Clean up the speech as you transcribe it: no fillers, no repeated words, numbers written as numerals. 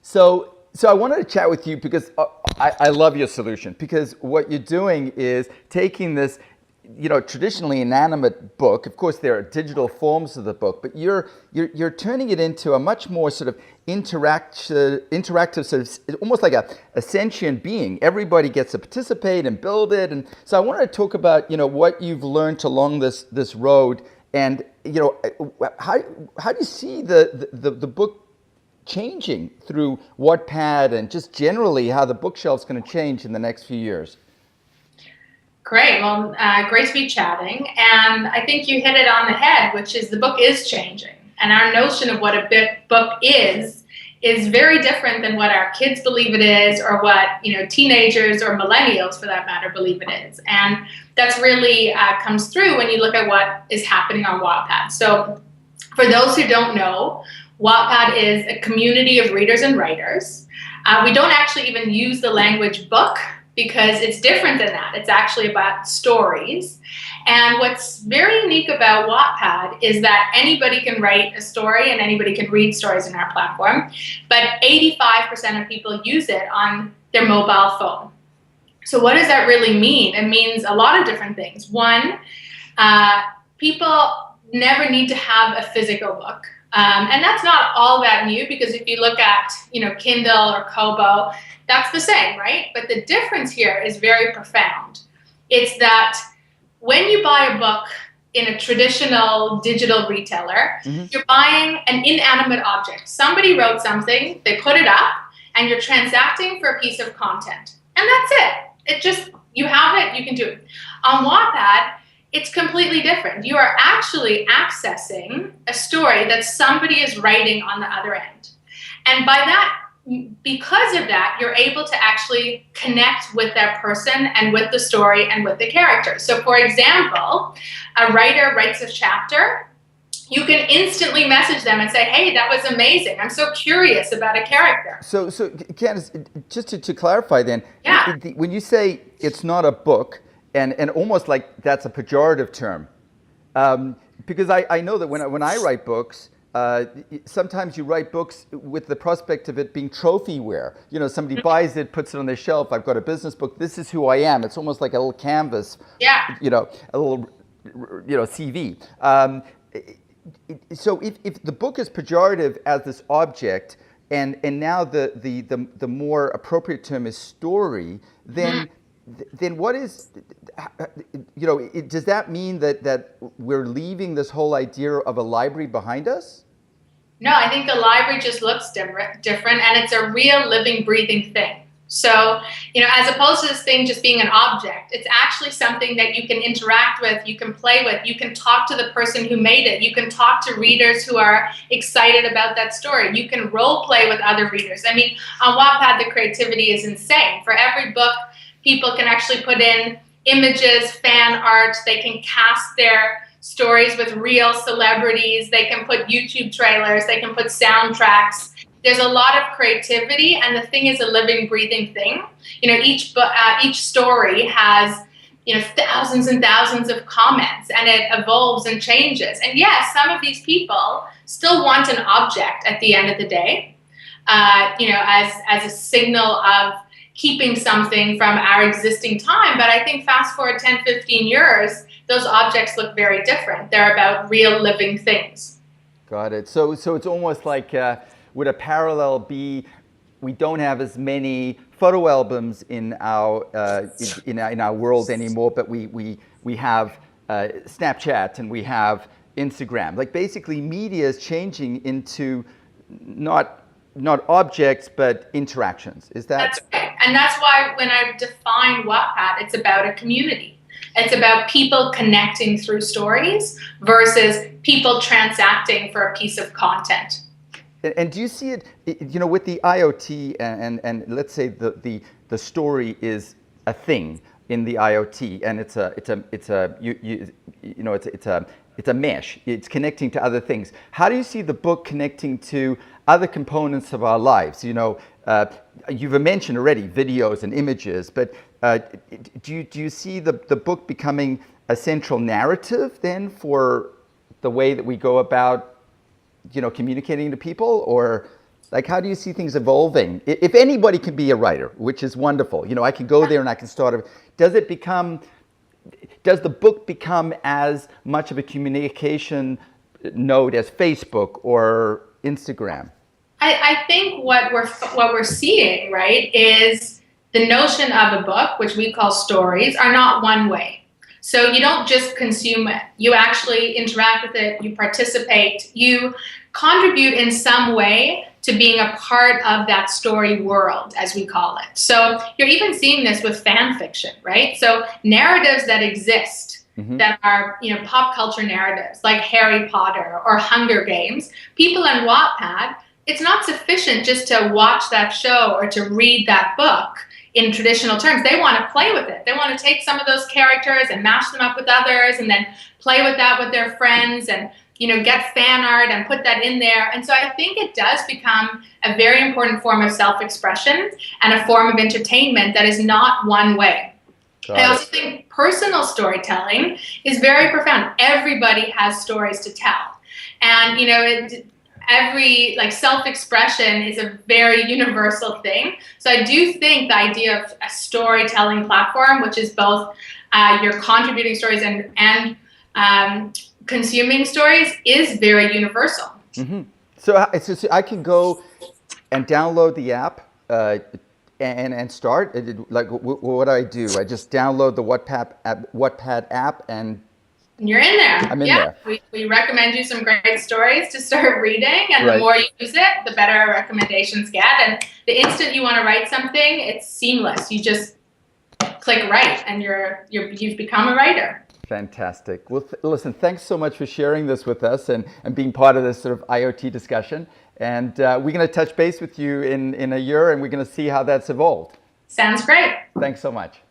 So I wanted to chat with you because I love your solution, because what you're doing is taking this, traditionally inanimate book. Of course, there are digital forms of the book, but you're turning it into a much more sort of interactive sort of, almost like a sentient being. Everybody gets to participate and build it. And so I wanted to talk about, what you've learned along this road, and how do you see the book changing through Wattpad, and just generally how the bookshelf's going to change in the next few years? Great. Well, great to be chatting. And I think you hit it on the head, which is the book is changing. And our notion of what a book is very different than what our kids believe it is, or what teenagers or millennials, for that matter, believe it is. And that's really comes through when you look at what is happening on Wattpad. So for those who don't know, Wattpad is a community of readers and writers. We don't actually even use the language book, because it's different than that. It's actually about stories. And what's very unique about Wattpad is that anybody can write a story and anybody can read stories in our platform, but 85% of people use it on their mobile phone. So what does that really mean? It means a lot of different things. One, people never need to have a physical book. And that's not all that new, because if you look at, Kindle or Kobo, that's the same, right? But the difference here is very profound. It's that when you buy a book in a traditional digital retailer, you're buying an inanimate object. Somebody wrote something, they put it up, and you're transacting for a piece of content. And that's it. You have it, you can do it. On Wattpad, it's completely different. You are actually accessing a story that somebody is writing on the other end. And because of that, you're able to actually connect with that person and with the story and with the character. So for example, a writer writes a chapter, you can instantly message them and say, hey, that was amazing. I'm so curious about a character. So Candice, just to clarify then, yeah. When you say it's not a book, and almost like that's a pejorative term, because I know that when I write books, sometimes you write books with the prospect of it being trophy-ware. Somebody buys it, puts it on their shelf. I've got a business book. This is who I am. It's almost like a little canvas. Yeah. A little, CV. So if the book is pejorative as this object, and now the more appropriate term is story, then what is, does that mean that we're leaving this whole idea of a library behind us? No, I think the library just looks different, and it's a real living, breathing thing. So, as opposed to this thing just being an object, it's actually something that you can interact with, you can play with, you can talk to the person who made it, you can talk to readers who are excited about that story, you can role play with other readers. I mean, on Wattpad, the creativity is insane. For every book, people can actually put in images, fan art, they can cast their stories with real celebrities, they can put YouTube trailers, they can put soundtracks. There's a lot of creativity, and the thing is a living, breathing thing. Each story has thousands and thousands of comments, and it evolves and changes. And yes, some of these people still want an object at the end of the day, as a signal of keeping something from our existing time. But I think fast forward 10, 15 years, those objects look very different. They're about real living things. Got it. So it's almost like, would a parallel be, we don't have as many photo albums in our in our world anymore, but we have Snapchat and we have Instagram. Like basically media is changing into not objects, but interactions. Is that? That's right. And that's why when I define Wattpad, it's about a community. It's about people connecting through stories versus people transacting for a piece of content. And do you see it, with the IoT and let's say the story is a thing in the IoT, and it's a mesh. It's connecting to other things. How do you see the book connecting to other components of our lives? You've mentioned already videos and images, but do you see the book becoming a central narrative then for the way that we go about, communicating to people, or? Like, how do you see things evolving? If anybody can be a writer, which is wonderful, I can go there and I can start. Does the book become as much of a communication node as Facebook or Instagram? I think what we're seeing, right, is the notion of a book, which we call stories, are not one way. So you don't just consume it. You actually interact with it. You participate. You contribute in some way to being a part of that story world, as we call it. So you're even seeing this with fan fiction, right? So narratives that exist that are, pop culture narratives like Harry Potter or Hunger Games, people in Wattpad, it's not sufficient just to watch that show or to read that book in traditional terms. They want to play with it. They want to take some of those characters and mash them up with others and then play with that with their friends and get fan art and put that in there. And so I think it does become a very important form of self-expression and a form of entertainment that is not one way. I also think personal storytelling is very profound. Everybody has stories to tell. And, every self-expression is a very universal thing. So I do think the idea of a storytelling platform, which is both you're contributing stories and consuming stories, is very universal. So I can go and download the app and start. What do I do? I just download the Wattpad app and you're in there. I'm in there. We recommend you some great stories to start reading, and the more you use it, the better our recommendations get. And the instant you want to write something, it's seamless. You just click write, and you've become a writer. Fantastic. Well, listen, thanks so much for sharing this with us and being part of this sort of IoT discussion. And we're going to touch base with you in a year, and we're going to see how that's evolved. Sounds great. Thanks so much.